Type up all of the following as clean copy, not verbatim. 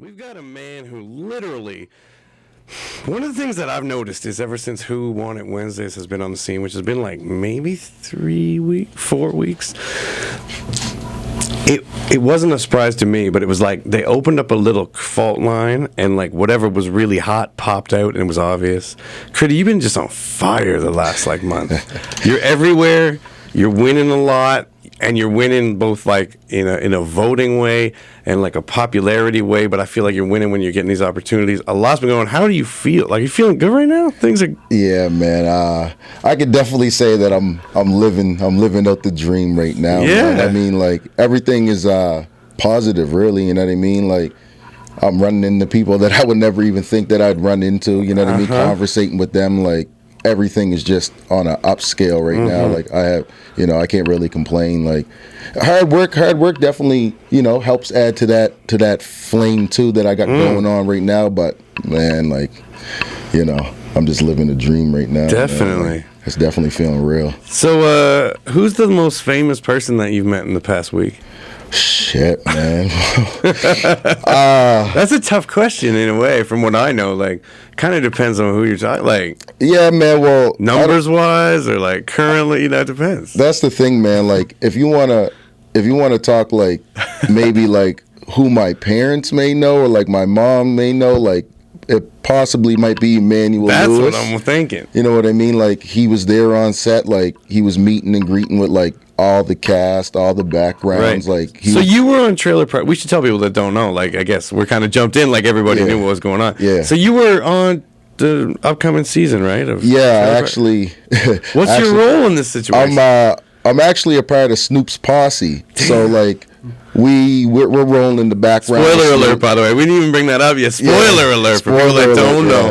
We've got a man who literally, one of the things that I've noticed is ever since Who Won It Wednesdays has been on the scene, which has been like maybe 4 weeks, it wasn't a surprise to me, but it was like they opened up a little fault line and like whatever was really hot popped out and it was obvious. Critty, you've been just on fire the last like month. You're everywhere. You're winning a lot. And you're winning both like in a voting way and like a popularity way, but I feel like you're winning when you're getting these opportunities. A lot's been going on. How do you feel? Like, you feeling good right now? Things are... Yeah, man. I could definitely say that I'm living out the dream right now. Yeah. Man. I mean, like, everything is positive, really. You know what I mean? Like, I'm running into people that I would never even think that I'd run into. You know what I mean? Conversating with them, like, everything is just on an upscale right now. Like, I have, I can't really complain. Like, hard work definitely, helps add to that flame too that I got going on right now. But man, like, I'm just living a dream right now. Definitely. Like, it's definitely feeling real. So, who's the most famous person that you've met in the past week? Shit, man. That's a tough question in a way. From what I know, like, kind of depends on who you're talking. Like, yeah, man. Well, numbers wise, or like currently, it depends. That's the thing, man. Like, if you wanna talk like maybe like who my parents may know or like my mom may know, like it possibly might be Emmanuel Lewis. That's what I'm thinking. You know what I mean? Like, he was there on set. Like, he was meeting and greeting with like all the cast, all the backgrounds. Right. Like, you were on Trailer Park. We should tell people that don't know. Like, I guess we're kind of jumped in. Like, everybody knew what was going on. Yeah. So you were on the upcoming season, right? Actually. What's your role in this situation? I'm actually a part of Snoop's posse. So like, we're rolling in the background. Spoiler alert, by the way. We didn't even bring that up yet. Spoiler alert for people that don't know.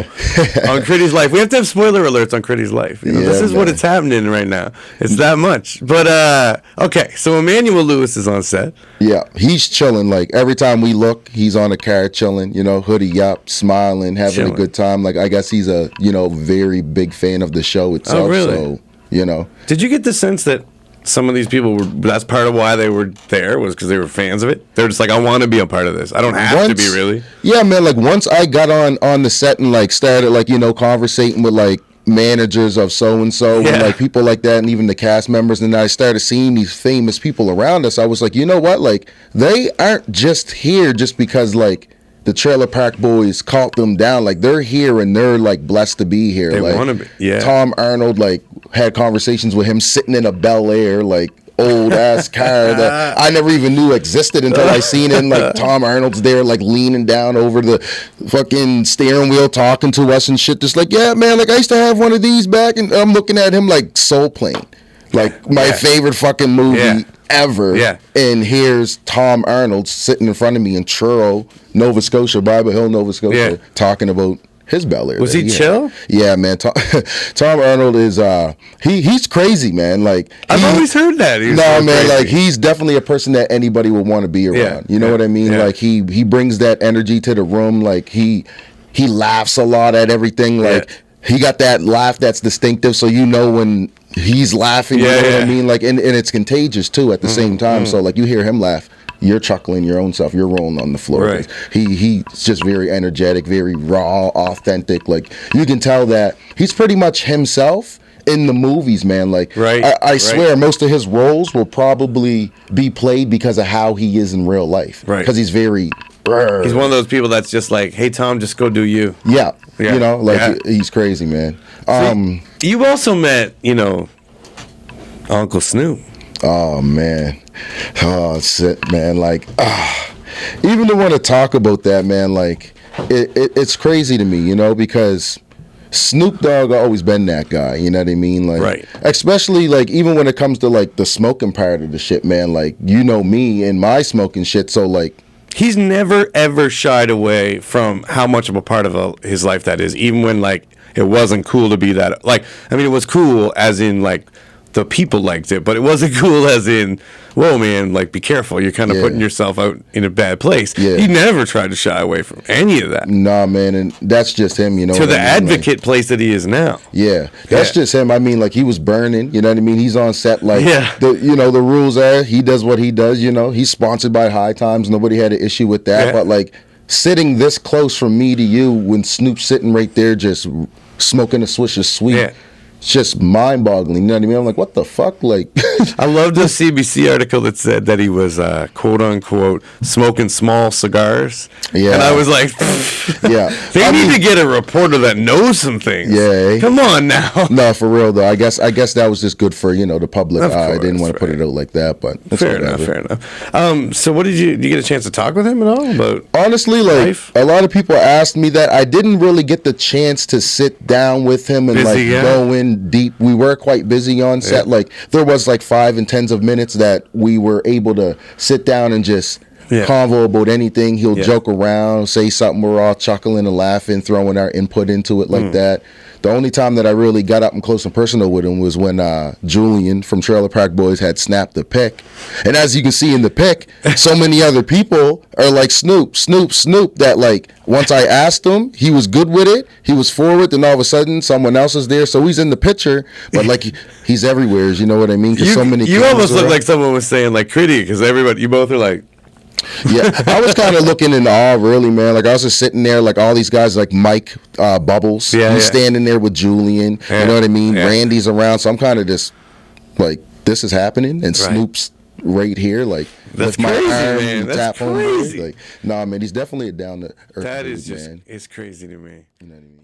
On Critty's life. We have to have spoiler alerts on Critty's life. This is what it's happening right now. It's that much. But, okay. So Emmanuel Lewis is on set. Yeah. He's chilling. Like, every time we look, he's on the car chilling, hoodie up, smiling, having a good time. Like, I guess he's a, very big fan of the show itself. Oh, really? So, Did you get the sense that some of these people that's part of why they were there, was because they were fans of it? They're just like, I want to be a part of this. I don't have to be, really. Yeah, man. Like, once I got on the set and like started like, conversating with like managers of so and so and like people like that, and even the cast members, and I started seeing these famous people around us, I was like, you know what? Like, they aren't just here just because like the Trailer Park Boys called them down. Like, they're here and they're like blessed to be here. They like, want to be. Yeah. Tom Arnold, like, had conversations with him sitting in a Bel Air, like, old ass car that I never even knew existed until I seen it. And like, Tom Arnold's there, like, leaning down over the fucking steering wheel, talking to us and shit. Just like, yeah, man, like, I used to have one of these back, and I'm looking at him like Soul Plane, like my favorite fucking movie ever. Yeah. And here's Tom Arnold sitting in front of me in Truro, Nova Scotia, Bible Hill, Nova Scotia, talking about his Bel Air. Was he chill? Yeah, man. Tom Arnold is he's crazy, man. Like, I've always heard that. No, man. Crazy. Like, he's definitely a person that anybody would want to be around. Yeah, you know what I mean? Yeah. Like, he brings that energy to the room. Like, he laughs a lot at everything. Like, he got that laugh that's distinctive, so when he's laughing. You know what I mean? Like, and it's contagious too at the same time. So like, you hear him laugh, you're chuckling your own self, you're rolling on the floor. Right. He's just very energetic, very raw, authentic. Like, you can tell that he's pretty much himself in the movies, man. Like, I swear most of his roles will probably be played because of how he is in real life. Right. Because he's very... He's one of those people that's just like, hey, Tom, just go do you. Yeah. He's crazy, man. So you also met, Uncle Snoop. Oh, man. Oh, shit, man. Like, even to want to talk about that, man, like, it's crazy to me, because Snoop Dogg always been that guy, you know what I mean? Like, especially, like, even when it comes to, like, the smoking part of the shit, man, like, me and my smoking shit, so, like, he's never, ever shied away from how much of a part of his life that is, even when, like, it wasn't cool to be that. Like, I mean, it was cool as in, like, the people liked it, but it wasn't cool as in, whoa, man, like, be careful. You're kind of putting yourself out in a bad place. Yeah. He never tried to shy away from any of that. Nah, man, and that's just him, To the advocate place that he is now. Yeah, that's just him. I mean, like, he was burning, you know what I mean? He's on set, like, the rules are, he does what he does, he's sponsored by High Times. Nobody had an issue with that, but, like, sitting this close from me to you when Snoop's sitting right there just smoking a swish of sweet. Yeah. It's just mind-boggling. You know what I mean? I'm like, what the fuck? Like, I loved the CBC article that said that he was quote unquote smoking small cigars. Yeah. And I was like, yeah, they need to get a reporter that knows some things. Yeah. Come on now. No, for real though. I guess that was just good for the public eye. I didn't want to put it out like that, but it's Fair enough. So what did you get a chance to talk with him at all about? Honestly, like life? A lot of people asked me that. I didn't really get the chance to sit down with him and go in deep. We were quite busy on set. Yeah. Like there was like 5 and 10s of minutes that we were able to sit down and just convo about anything. He'll joke around, say something, we're all chuckling and laughing, throwing our input into it like that. The only time that I really got up and close and personal with him was when Julian from Trailer Park Boys had snapped the pic. And as you can see in the pic, so many other people are like, Snoop, that like once I asked him, he was good with it. He was forward, then all of a sudden someone else is there. So he's in the picture, but like he's everywhere. You know what I mean? Because so many. You almost look like someone was saying like Critty, because everybody, you both are like. Yeah, I was kind of looking in awe, really, man. Like I was just sitting there, like all these guys, like Mike Bubbles, he's standing there with Julian. You know what I mean? Randy's around, so I'm kind of just like, this is happening, and Snoop's right here, like that's with crazy, my arm, man. That's tap crazy. Like, nah, man, he's definitely a down to earth. That is just, man. it's crazy to me. You know what I mean?